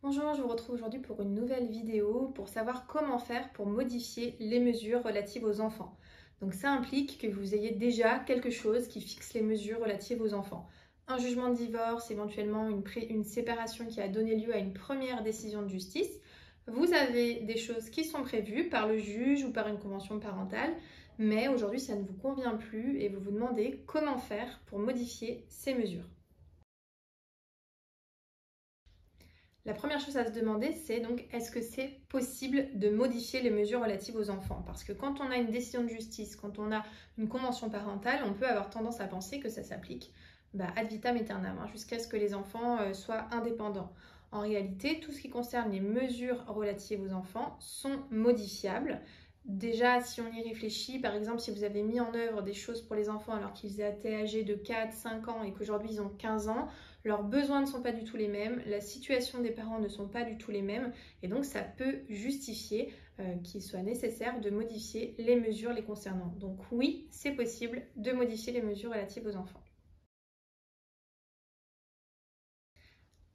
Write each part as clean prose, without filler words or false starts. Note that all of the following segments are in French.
Bonjour, je vous retrouve aujourd'hui pour une nouvelle vidéo pour savoir comment faire pour modifier les mesures relatives aux enfants. Donc ça implique que vous ayez déjà quelque chose qui fixe les mesures relatives aux enfants. Un jugement de divorce, éventuellement une séparation qui a donné lieu à une première décision de justice. Vous avez des choses qui sont prévues par le juge ou par une convention parentale, mais aujourd'hui ça ne vous convient plus et vous vous demandez comment faire pour modifier ces mesures. La première chose à se demander, c'est donc est-ce que c'est possible de modifier les mesures relatives aux enfants? Parce que quand on a une décision de justice, quand on a une convention parentale, on peut avoir tendance à penser que ça s'applique ad vitam aeternam, jusqu'à ce que les enfants soient indépendants. En réalité, tout ce qui concerne les mesures relatives aux enfants sont modifiables. Déjà, si on y réfléchit, par exemple, si vous avez mis en œuvre des choses pour les enfants alors qu'ils étaient âgés de 4, 5 ans et qu'aujourd'hui ils ont 15 ans, leurs besoins ne sont pas du tout les mêmes, la situation des parents ne sont pas du tout les mêmes, et donc ça peut justifier qu'il soit nécessaire de modifier les mesures les concernant. Donc oui, c'est possible de modifier les mesures relatives aux enfants.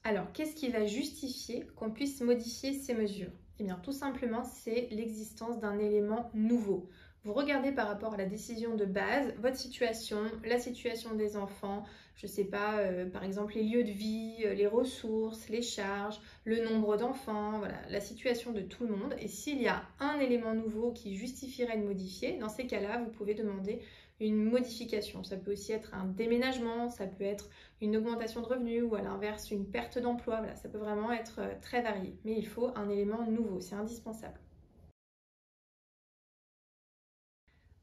Alors, qu'est-ce qui va justifier qu'on puisse modifier ces mesures? Eh bien, tout simplement, c'est l'existence d'un élément nouveau. Vous regardez par rapport à la décision de base, votre situation, la situation des enfants, je ne sais pas, par exemple les lieux de vie, les ressources, les charges, le nombre d'enfants, voilà, la situation de tout le monde. Et s'il y a un élément nouveau qui justifierait de modifier, dans ces cas-là, vous pouvez demander une modification. Ça peut aussi être un déménagement, ça peut être une augmentation de revenus ou à l'inverse une perte d'emploi. Voilà, ça peut vraiment être très varié. Mais il faut un élément nouveau, c'est indispensable.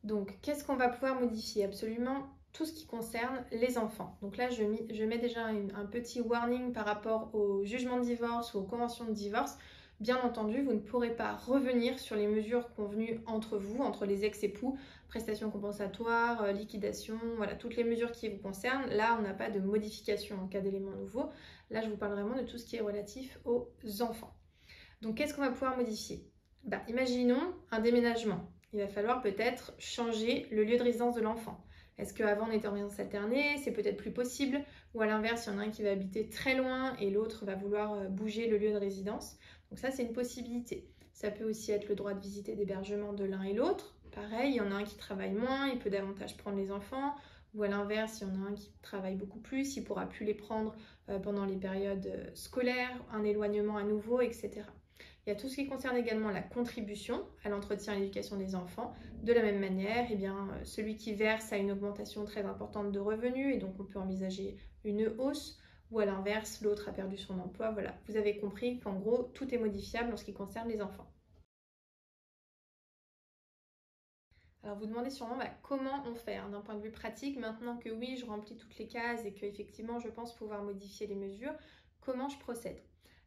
Donc, qu'est-ce qu'on va pouvoir modifier? Absolument tout ce qui concerne les enfants. Donc là, je mets déjà un petit warning par rapport au jugement de divorce ou aux conventions de divorce. Bien entendu, vous ne pourrez pas revenir sur les mesures convenues entre vous, entre les ex-époux, prestations compensatoires, liquidation, voilà, toutes les mesures qui vous concernent. Là, on n'a pas de modification en cas d'élément nouveau. Là, je vous parle vraiment de tout ce qui est relatif aux enfants. Donc, qu'est-ce qu'on va pouvoir modifier? Imaginons un déménagement. Il va falloir peut-être changer le lieu de résidence de l'enfant. Est-ce qu'avant on était en résidence alternée? C'est peut-être plus possible. Ou à l'inverse, il y en a un qui va habiter très loin et l'autre va vouloir bouger le lieu de résidence. Donc ça, c'est une possibilité. Ça peut aussi être le droit de visite et d'hébergement de l'un et l'autre. Pareil, il y en a un qui travaille moins, il peut davantage prendre les enfants. Ou à l'inverse, il y en a un qui travaille beaucoup plus, il ne pourra plus les prendre pendant les périodes scolaires, un éloignement à nouveau, etc. Il y a tout ce qui concerne également la contribution à l'entretien et à l'éducation des enfants. De la même manière, celui qui verse a une augmentation très importante de revenus et donc on peut envisager une hausse, ou à l'inverse, l'autre a perdu son emploi. Voilà, vous avez compris qu'en gros, tout est modifiable en ce qui concerne les enfants. Alors vous demandez sûrement comment on fait d'un point de vue pratique, maintenant que oui, je remplis toutes les cases et que effectivement je pense pouvoir modifier les mesures, comment je procède?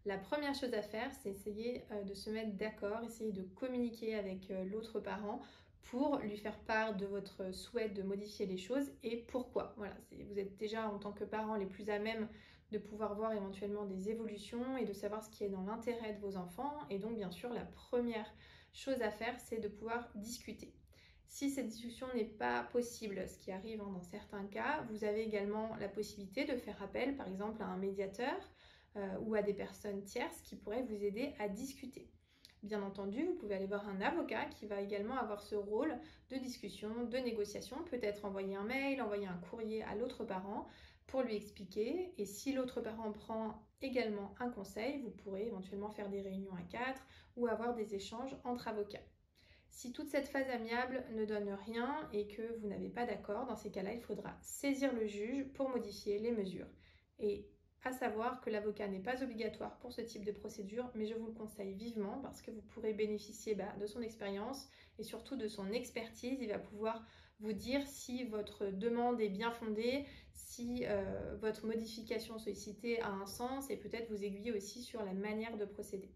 La première chose à faire, c'est essayer de se mettre d'accord, essayer de communiquer avec l'autre parent pour lui faire part de votre souhait de modifier les choses et pourquoi. Voilà, vous êtes déjà en tant que parent les plus à même de pouvoir voir éventuellement des évolutions et de savoir ce qui est dans l'intérêt de vos enfants. Et donc bien sûr, la première chose à faire, c'est de pouvoir discuter. Si cette discussion n'est pas possible, ce qui arrive dans certains cas, vous avez également la possibilité de faire appel par exemple à un médiateur ou à des personnes tierces qui pourraient vous aider à discuter. Bien entendu, vous pouvez aller voir un avocat qui va également avoir ce rôle de discussion, de négociation, peut-être envoyer un mail, envoyer un courrier à l'autre parent pour lui expliquer. Et si l'autre parent prend également un conseil, vous pourrez éventuellement faire des réunions à 4 ou avoir des échanges entre avocats. Si toute cette phase amiable ne donne rien et que vous n'avez pas d'accord, dans ces cas-là, il faudra saisir le juge pour modifier les mesures. Et à savoir que l'avocat n'est pas obligatoire pour ce type de procédure, mais je vous le conseille vivement parce que vous pourrez bénéficier de son expérience et surtout de son expertise. Il va pouvoir vous dire si votre demande est bien fondée, si votre modification sollicitée a un sens et peut-être vous aiguiller aussi sur la manière de procéder.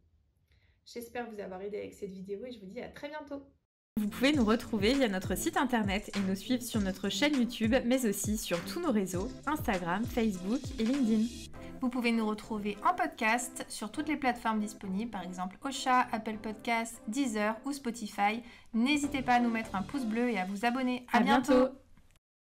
J'espère vous avoir aidé avec cette vidéo et je vous dis à très bientôt. Vous pouvez nous retrouver via notre site internet et nous suivre sur notre chaîne YouTube, mais aussi sur tous nos réseaux, Instagram, Facebook et LinkedIn. Vous pouvez nous retrouver en podcast sur toutes les plateformes disponibles, par exemple Ocha, Apple Podcasts, Deezer ou Spotify. N'hésitez pas à nous mettre un pouce bleu et à vous abonner. À bientôt.